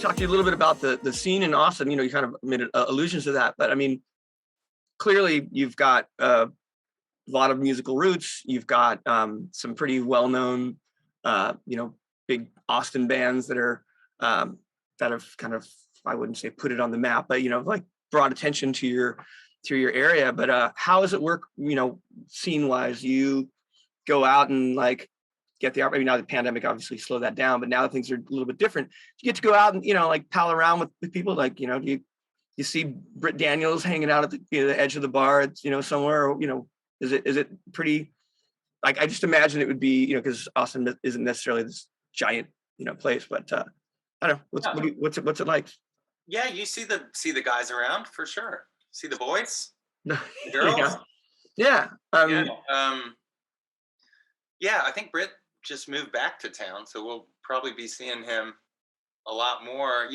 talk to you a little bit about the scene in Austin. You kind of made allusions to that, but I mean, clearly you've got a lot of musical roots. You've got some pretty well-known, big Austin bands that are that have kind of, I wouldn't say put it on the map, but like brought attention to your area. But how does it work? Scene wise, you go out and like get the opportunity. Now the pandemic obviously slowed that down, but now that things are a little bit different. You get to go out and like pal around with people. Like do you see Britt Daniels hanging out at the edge of the bar, somewhere? Is it pretty? Like, I just imagine it would be, because Austin isn't necessarily this giant place, but I don't know what's it like. Yeah, you see the guys around for sure. See the boys, the girls. Yeah. Yeah, I think Britt just moved back to town, so we'll probably be seeing him a lot more.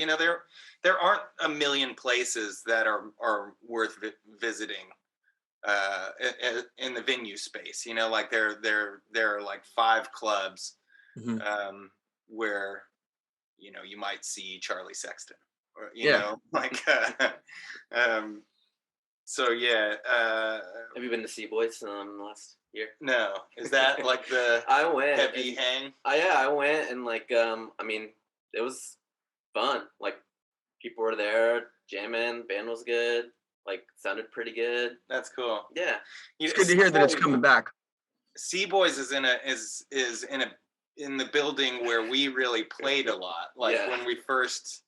There aren't a million places that are worth visiting in the venue space. Like there are like 5 clubs where you might see Charlie Sexton, or so yeah. Have you been to Sea Boys last year? No, is that like the I went heavy hang? I went and I mean, it was fun. Like, people were there jamming, band was good, like sounded pretty good. That's cool. Yeah, it's good to hear that it's coming back. Sea Boys is in the building where we really played a lot. Like when we first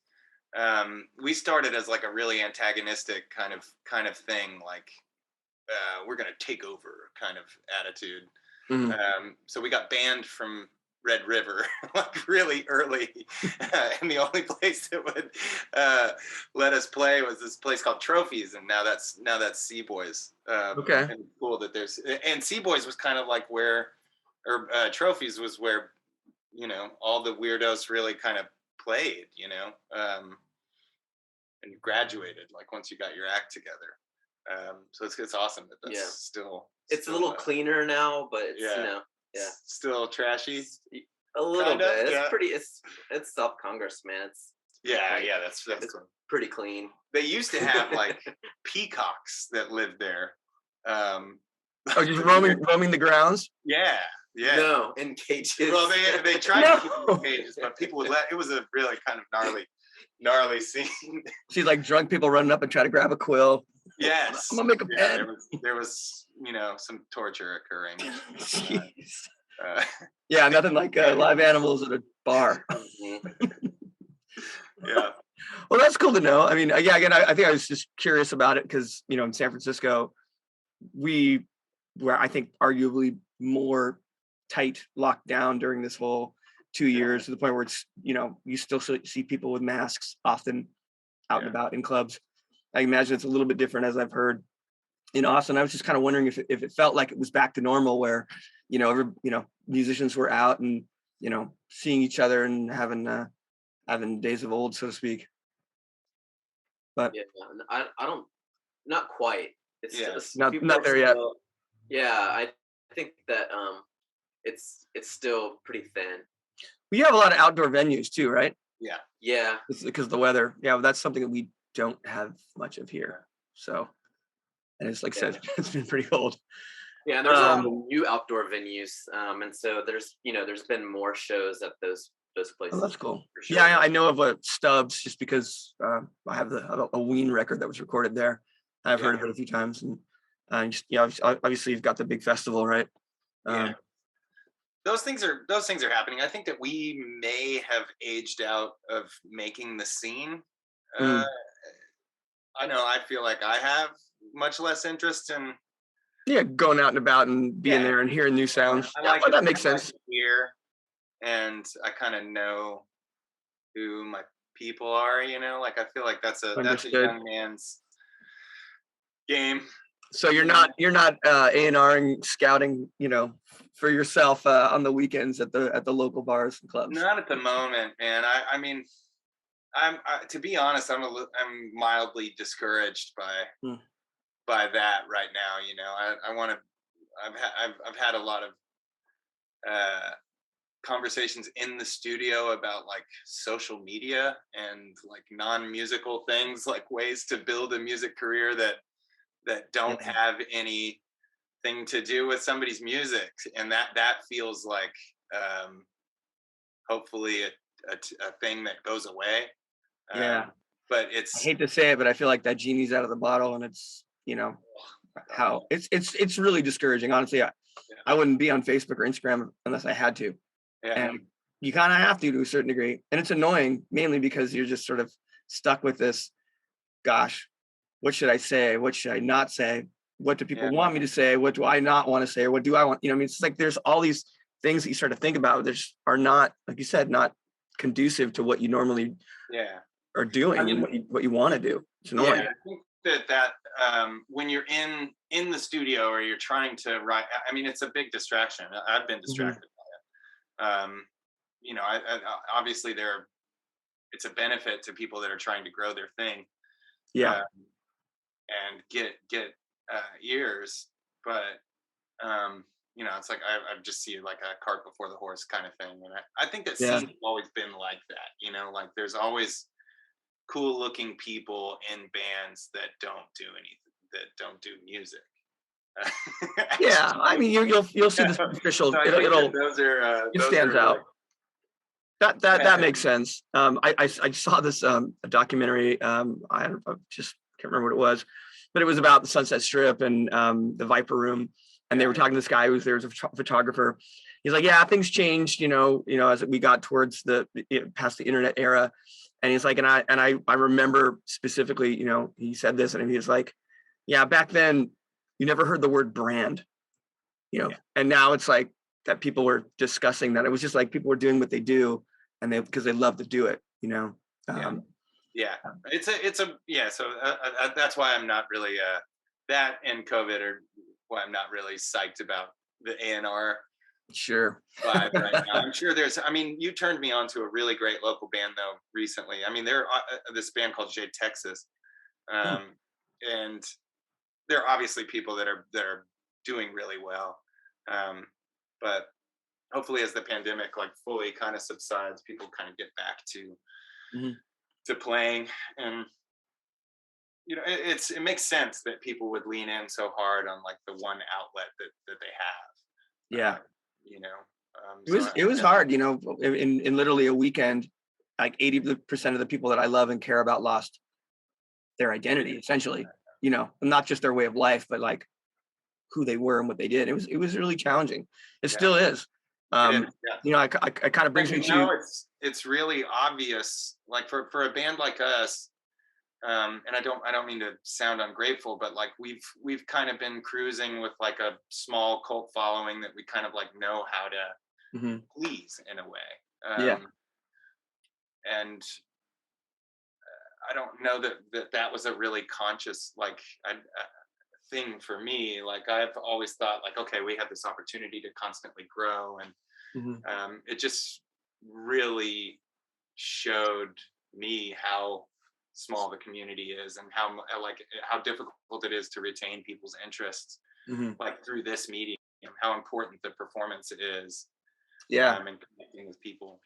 we started as like a really antagonistic kind of thing, like we're gonna take over kind of attitude. So we got banned from Red River like really early, and the only place that would let us play was this place called Trophies, and now that's Sea Boys. Okay. And cool that and Sea Boys was kind of like where, or Trophies was where all the weirdos really kind of played, and you graduated like once you got your act together. So it's awesome that that's still a little cleaner now, but it's still trashy a little kinda, bit. It's pretty. It's South Congress, man. It's that's cool. Pretty clean. They used to have like peacocks that lived there. Just roaming the grounds. Yeah. No, in cages. Well, they tried to keep them in cages, but people would it was a really kind of gnarly scene. See, like drunk people running up and try to grab a quill. Yes. I'm gonna make a bed. There was some torture occurring. Yeah, nothing like live animals at a bar. Yeah. Well, that's cool to know. I mean, again, I think I was just curious about it because, in San Francisco, we were, I think, arguably more tight locked down during this whole 2 years to the point where it's, you still see people with masks often out and about in clubs. I imagine it's a little bit different, as I've heard in Austin. I was just kind of wondering if it felt like it was back to normal, where musicians were out and seeing each other and having days of old, so to speak. But I don't, not quite. It's just not there yet. Yeah, I think that it's still pretty thin. We have a lot of outdoor venues too, right? Yeah. It's because of the weather. Yeah, that's something that we don't have much of here. So, and it's like I said, it's been pretty cold. Yeah, and there's a lot of new outdoor venues, and so there's been more shows at those places. Oh, that's cool. Sure. Yeah, I know of Stubbs just because I have a Ween record that was recorded there. I've heard of it a few times, and obviously you've got the big festival, right? Those things are happening. I think that we may have aged out of making the scene. I know I feel like I have much less interest in going out and about and being there and hearing new sounds. That makes sense. Here, and I kind of know who my people are. Like I feel like that's a young man's game. So you're not A&Ring scouting, for yourself on the weekends at the local bars and clubs. Not at the moment, man. I mean, to be honest, I'm mildly discouraged by that right now. I want to. I've had a lot of conversations in the studio about like social media and like non-musical things, like ways to build a music career that don't have anything to do with somebody's music, and that feels like hopefully a thing that goes away. Yeah. But I hate to say it, but I feel like that genie's out of the bottle, and it's, you know, how it's really discouraging. Honestly, I wouldn't be on Facebook or Instagram unless I had to. And you kind of have to a certain degree. And it's annoying, mainly because you're just sort of stuck with this, gosh, what should I say? What should I not say? What do people want me to say? What do I not want to say? Or what do I want? You know, I mean, it's like there's all these things that you start to think about that are not, like you said, not conducive to what you normally are doing. I mean, and what you want to do. It's annoying. I think that when you're in the studio or you're trying to write, I mean, it's a big distraction. I've been distracted by it. You know, I obviously it's a benefit to people that are trying to grow their thing. And get ears, but you know, it's like I just see like a cart before the horse kind of thing, and I think that scene's always been like that. You know, like there's always cool looking people in bands that don't do anything, that don't do music. I mean, you'll see the superficial. So it stands out. That makes sense. I saw this documentary. I just can't remember what it was, but it was about the Sunset Strip and the Viper Room, and they were talking to this guy who was there as a photographer. He's like, yeah, things changed, you know, as we got towards past the internet era, and he's like, and I remember specifically, you know, he said this, and he was like, yeah, back then you never heard the word brand, you know, and now it's like that people were discussing that. It was just like people were doing what they do, and because they love to do it, you know. So that's why I'm not really that and COVID are why I'm not really psyched about the A&R vibe right now. I'm sure I mean, you turned me on to a really great local band though recently. I mean, they're this band called J Texas, and they're obviously people that are doing really well, but hopefully as the pandemic like fully kind of subsides, people kind of get back to playing. And you know, it makes sense that people would lean in so hard on like the one outlet that they have. You know, it was hard, you know, in literally a weekend, like 80% of the people that I love and care about lost their identity, essentially, you know, not just their way of life, but like who they were and what they did. It was really challenging. It still is. You know, I kind of brings me to, it's really obvious, like for a band like us, and I don't mean to sound ungrateful, but like we've kind of been cruising with like a small cult following that we kind of like know how to please in a way. And I don't know that was a really conscious like thing for me. Like I've always thought like, okay, we have this opportunity to constantly grow, and it just really showed me how small the community is and how difficult it is to retain people's interests like through this medium, how important the performance is and connecting with people.